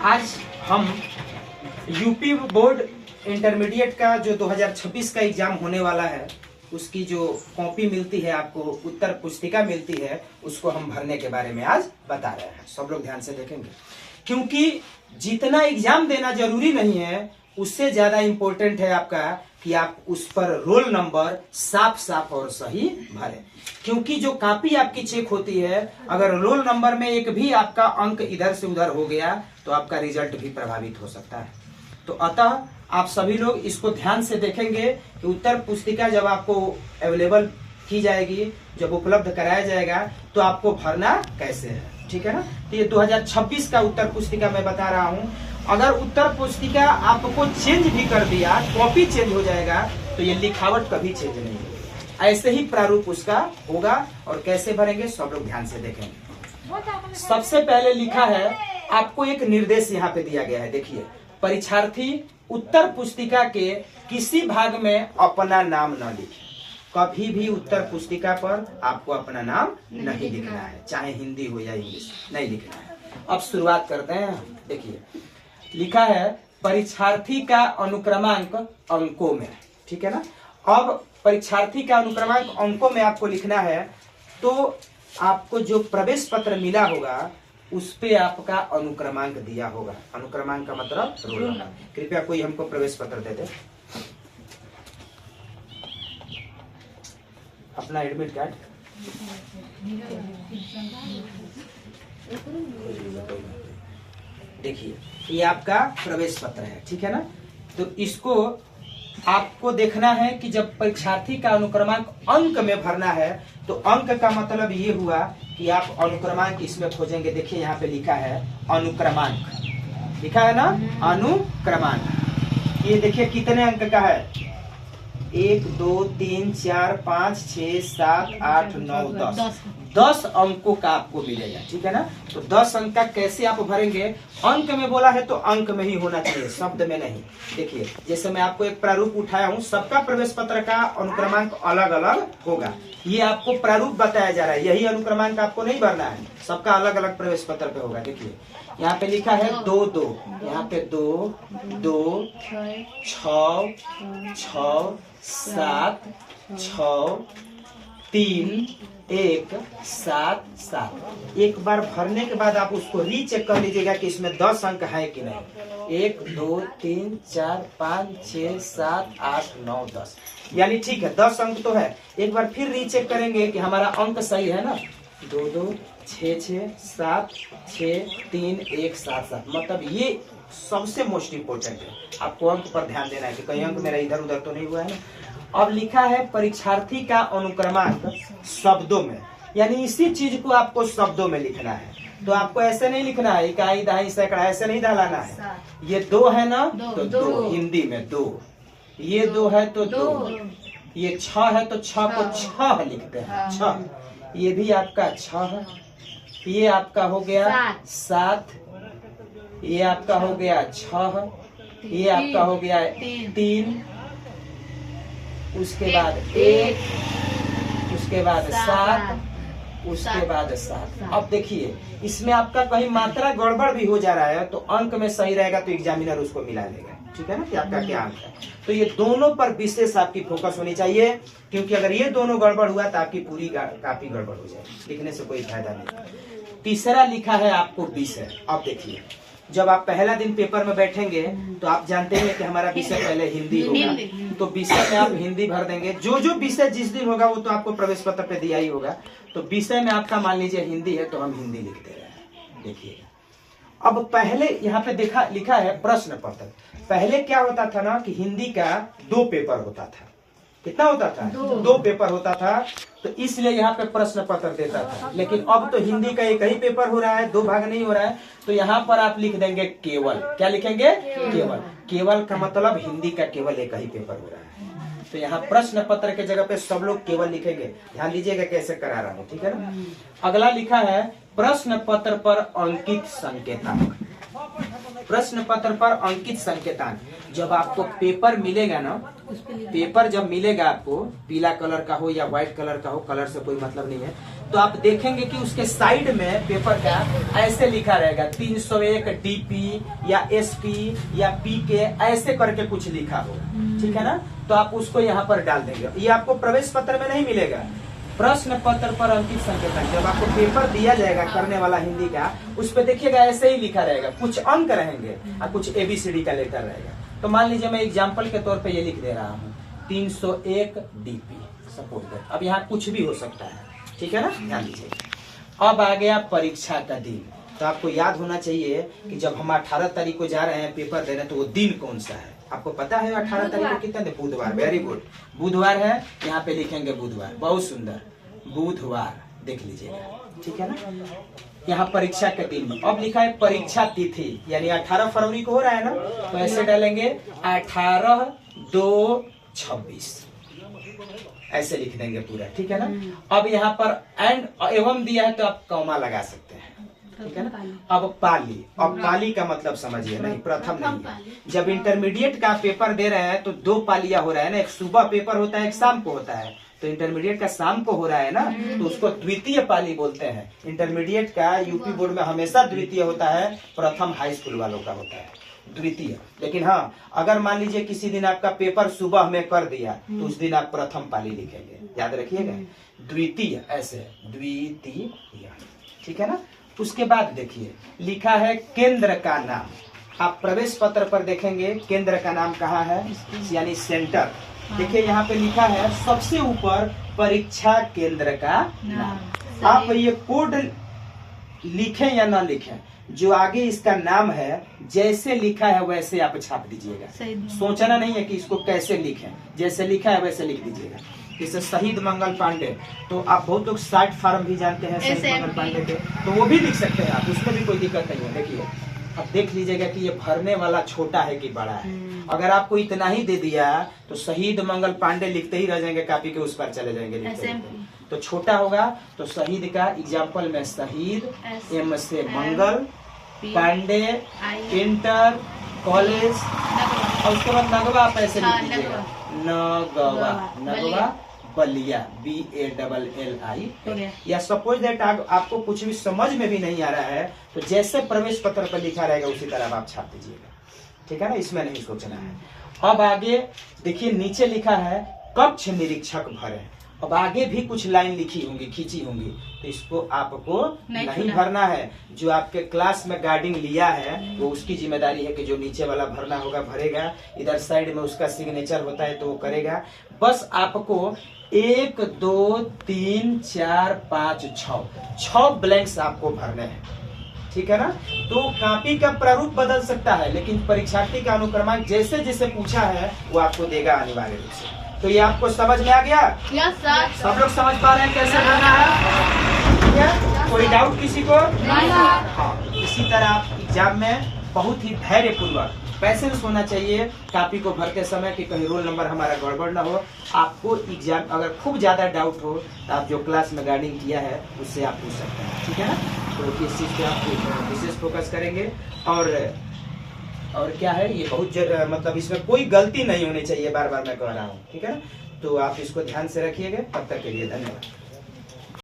आज हम UP board intermediate का जो 2026 का एग्जाम होने वाला है उसकी जो कॉपी मिलती है आपको, उत्तर पुस्तिका मिलती है, उसको हम भरने के बारे में आज बता रहे हैं। सब लोग ध्यान से देखेंगे, क्योंकि जितना एग्जाम देना जरूरी नहीं है उससे ज्यादा इम्पोर्टेंट है आपका कि आप उस पर रोल नंबर साफ साफ और सही भरें। क्योंकि जो कॉपी आपकी चेक होती है, अगर रोल नंबर में एक भी आपका अंक इधर से उधर हो गया तो आपका रिजल्ट भी प्रभावित हो सकता है। तो अतः आप सभी लोग इसको ध्यान से देखेंगे कि उत्तर पुस्तिका जब आपको अवेलेबल की जाएगी, जब उपलब्ध कराया जाएगा तो आपको भरना कैसे है, ठीक है ना। तो ये 2026 का उत्तर पुस्तिका मैं बता रहा हूँ। अगर उत्तर पुस्तिका आपको चेंज भी कर दिया, कॉपी चेंज हो जाएगा, तो ये लिखावट कभी चेंज नहीं होगी, ऐसे ही प्रारूप उसका होगा। और कैसे भरेंगे सब लोग ध्यान से देखेंगे। सबसे पहले लिखा है, आपको एक निर्देश यहाँ पे दिया गया है, देखिए, परीक्षार्थी उत्तर पुस्तिका के किसी भाग में अपना नाम न लिखे। कभी भी उत्तर पुस्तिका पर आपको अपना नाम नहीं लिखना है, चाहे हिंदी हो या इंग्लिश, नहीं लिखना है। अब शुरुआत करते हैं। देखिए लिखा है, परीक्षार्थी का अनुक्रमांक अंकों में, ठीक है ना। अब परीक्षार्थी का अनुक्रमांक अंकों में आपको लिखना है, तो आपको जो प्रवेश पत्र मिला होगा उस पे आपका अनुक्रमांक दिया होगा। अनुक्रमांक का मतलब रोल नंबर। कृपया कोई हमको प्रवेश पत्र दे दे, अपना एडमिट कार्ड। देखिए ये आपका प्रवेश पत्र है, ठीक है ना। तो इसको आपको देखना है कि जब परीक्षार्थी का अनुक्रमांक अंक में भरना है, तो अंक का मतलब ये हुआ कि आप अनुक्रमांक इसमें खोजेंगे। देखिए यहाँ पे लिखा है अनुक्रमांक, लिखा है ना, अनुक्रमांक। ये देखिए कितने अंक का है, 1 2 3 4 5 6 7 8 9 10 अंकों का आपको मिलेगा, ठीक है ना। तो 10 अंक का कैसे आप भरेंगे, अंक में बोला है तो अंक में ही होना चाहिए, शब्द में नहीं। देखिए जैसे मैं आपको एक प्रारूप उठाया हूँ, सबका प्रवेश पत्र का अनुक्रमांक अलग अलग होगा। ये आपको प्रारूप बताया जा रहा है, यही अनुक्रमांक आपको नहीं भरना है, सबका अलग अलग प्रवेश पत्र पे होगा। देखिए यहाँ पे लिखा है 2 2, यहाँ पे 2 2 6 6 7 6 3 1 7 7। एक बार भरने के बाद आप उसको रीचेक कर लीजिएगा कि इसमें 10 अंक है कि नहीं। 1 2 3 4 5 6 7 8 9 10, यानी ठीक है, 10 अंक तो है। एक बार फिर रीचेक करेंगे कि हमारा अंक सही है ना। 2 2 6 6 7 6 3 1 7 7, मतलब ये सबसे मोस्ट इम्पोर्टेंट है। आपको अंक पर ध्यान देना है कि कहीं अंक मेरा इधर उधर तो नहीं हुआ है ना। अब लिखा है परीक्षार्थी का अनुक्रमांक शब्दों में, यानी इसी चीज को आपको शब्दों में लिखना है। तो आपको ऐसे नहीं लिखना है इकाई दहाई सैकड़ा, ऐसे नहीं डालना है। ये 2 है ना, तो 2 हिंदी में 2, ये 2 है तो 2, ये 6 है तो 6 को 6 लिखते हैं, 6। ये भी आपका 6 है, ये आपका हो गया 7, ये आपका हो गया 6, ये आपका हो गया 3, उसके बाद 1, उसके बाद 7, उसके बाद 7। अब देखिए इसमें आपका कहीं मात्रा गड़बड़ भी हो जा रहा है तो अंक में सही रहेगा तो एग्जामिनर उसको मिला लेगा, ठीक है ना, कि आपका क्या अंक है। तो ये दोनों पर विशेष आपकी फोकस होनी चाहिए, क्योंकि अगर ये दोनों गड़बड़ हुआ तो आपकी पूरी काफी गड़बड़ हो जाएगी, लिखने से कोई फायदा नहीं। तीसरा लिखा है आपको विषय। अब देखिए जब आप पहला दिन पेपर में बैठेंगे तो आप जानते हैं कि हमारा विषय पहले हिंदी होगा, तो विषय में आप हिंदी भर देंगे। जो जो विषय जिस दिन होगा वो तो आपको प्रवेश पत्र पे दिया ही होगा। तो विषय में आपका मान लीजिए हिंदी है तो हम हिंदी लिख दे रहे हैं। देखिए अब पहले यहाँ पे लिखा है प्रश्न पत्र। पहले क्या होता था ना कि हिंदी का 2 पेपर होता था। कितना होता था, 2 पेपर होता था, तो इसलिए यहाँ पे प्रश्न पत्र देता था। लेकिन अब तो हिंदी का एक ही पेपर हो रहा है, 2 भाग नहीं हो रहा है। तो यहाँ पर आप लिख देंगे केवल। क्या लिखेंगे, केवल। केवल का मतलब हिंदी का केवल एक ही पेपर हो रहा है। तो यहाँ प्रश्न पत्र के जगह पे सब लोग केवल लिखेंगे। ध्यान लीजिएगा कैसे करा रहा हूँ, ठीक है ना। अगला लिखा है प्रश्न पत्र पर अंकित संकेतांक। प्रश्न पत्र पर अंकित संकेतांक। जब आपको पेपर मिलेगा ना, पेपर जब मिलेगा आपको, पीला कलर का हो या व्हाइट कलर का हो, कलर से कोई मतलब नहीं है, तो आप देखेंगे कि उसके साइड में पेपर का ऐसे लिखा रहेगा 301 डीपी या एसपी या पीके, ऐसे करके कुछ लिखा होगा, ठीक है ना। तो आप उसको यहाँ पर डाल देंगे। ये आपको प्रवेश पत्र में नहीं मिलेगा। प्रश्न पत्र पर अंकित संकेतक, जब आपको पेपर दिया जाएगा करने वाला हिंदी का, उस पर देखिएगा ऐसे ही लिखा रहेगा, कुछ अंक रहेंगे और कुछ एबीसीडी का लेटर रहेगा। तो मान लीजिए मैं एग्जाम्पल के तौर पे ये लिख दे रहा हूँ 301 डीपी सपोज दैट। अब यहाँ कुछ भी हो सकता है, ठीक है ना, ध्यान दीजिए। अब आ गया परीक्षा का दिन। तो आपको याद होना चाहिए कि जब हम 18 तारीख को जा रहे हैं पेपर देने, तो वो दिन कौन सा है आपको पता है? 18 तारीख को कितना दिन? बुधवार। वेरी गुड, बुधवार है, यहाँ पे लिखेंगे बुधवार। बहुत सुंदर, बुधवार देख लीजिएगा, ठीक है ना। यहाँ परीक्षा के दिन। अब लिखा है परीक्षा तिथि, यानी 18 फरवरी को हो रहा है ना, तो ऐसे डालेंगे 18/2/26, ऐसे लिख देंगे पूरा, ठीक है ना। अब यहाँ पर एंड एवं दिया है तो आप कॉमा लगा सकते हैं, ठीक है ना। अब पाली, अब पाली का मतलब समझिए, नहीं प्रथम नहीं है। जब इंटरमीडिएट का पेपर दे रहे हैं तो 2 पालियां हो रहा है ना, एक सुबह पेपर होता है, एक शाम को होता है। तो इंटरमीडिएट का शाम को हो रहा है ना, तो उसको द्वितीय पाली बोलते हैं। इंटरमीडिएट का यूपी बोर्ड में हमेशा द्वितीय होता है, प्रथम हाई स्कूल वालों का होता है द्वितीय। लेकिन हाँ, अगर मान लीजिए किसी दिन आपका पेपर सुबह में कर दिया, तो उस दिन आप प्रथम पाली लिखेंगे, याद रखिएगा। द्वितीय ऐसे, द्वितीय, ठीक है ना। उसके बाद देखिए लिखा है केंद्र का नाम। आप प्रवेश पत्र पर देखेंगे केंद्र का नाम कहाँ है, यानी सेंटर। देखिए यहाँ पे लिखा है सबसे ऊपर परीक्षा केंद्र का नाम। आप ये कोड लिखें या ना लिखें, जो आगे इसका नाम है जैसे लिखा है वैसे आप छाप दीजिएगा। सोचना नहीं है कि इसको कैसे लिखें, जैसे लिखा है वैसे लिख दीजिएगा। जैसे शहीद मंगल पांडे, तो आप बहुत लोग साइट फार्म भी जानते हैं शहीद मंगल पांडे के, तो वो भी लिख सकते हैं आप, उसमें भी कोई दिक्कत नहीं है। देखिए अब देख लीजिएगा कि ये भरने वाला छोटा है कि बड़ा है। अगर आपको इतना ही दे दिया तो शहीद मंगल पांडे लिखते ही रह जाएंगे, कॉपी के उस पर चले जाएंगे लिखते। तो छोटा होगा तो शहीद का एग्जाम्पल में शहीद, एम से मंगल, पांडे, इंटर, कॉलेज, और उसके बाद नगवा आप ऐसे लिख दीजिएगा, नगवा, नगवा बलिया, BALLI। या सपोज दैट आपको कुछ भी समझ में भी नहीं आ रहा है, तो जैसे प्रवेश पत्र पर लिखा रहेगा उसी तरह आप छाप दीजिएगा, ठीक है ना, इसमें नहीं सोचना है। अब आगे देखिए नीचे लिखा है कक्ष निरीक्षक भरे। अब आगे भी कुछ लाइन लिखी होंगी, खींची होंगी, तो इसको आपको नहीं भरना है। जो आपके क्लास में गार्डिंग लिया है वो उसकी जिम्मेदारी है कि जो नीचे वाला भरना होगा भरेगा, इधर साइड में उसका सिग्नेचर होता है तो वो करेगा। बस आपको 1 2 3 4 5 6 ब्लैंक्स आपको भरने हैं, ठीक है ना। तो कॉपी का प्रारूप बदल सकता है, लेकिन परीक्षार्थी का अनुक्रमांक जैसे जैसे पूछा है वो आपको देगा अनिवार्य रूप से। तो ये आपको समझ में आ गया? Yes sir. सब लोग समझ पा रहे हैं कैसे भरना है? ठीक है, कोई डाउट किसी को? नहीं सर। हाँ, इसी तरह आप एग्जाम में बहुत ही धैर्यपूर्वक, पैसेंस होना चाहिए कॉपी को भरते समय कि कहीं रोल नंबर हमारा गड़बड़ ना हो। आपको एग्जाम अगर खूब ज्यादा डाउट हो तो आप जो क्लास में गाइडिंग किया है उससे आप पूछ सकते हैं, ठीक है ना। तो इस चीज पे आप विशेष फोकस करेंगे। और क्या है, ये बहुत मतलब इसमें कोई गलती नहीं होनी चाहिए, बार बार मैं कह रहा हूँ, ठीक है ना। तो आप इसको ध्यान से रखिएगा। तब तक के लिए धन्यवाद।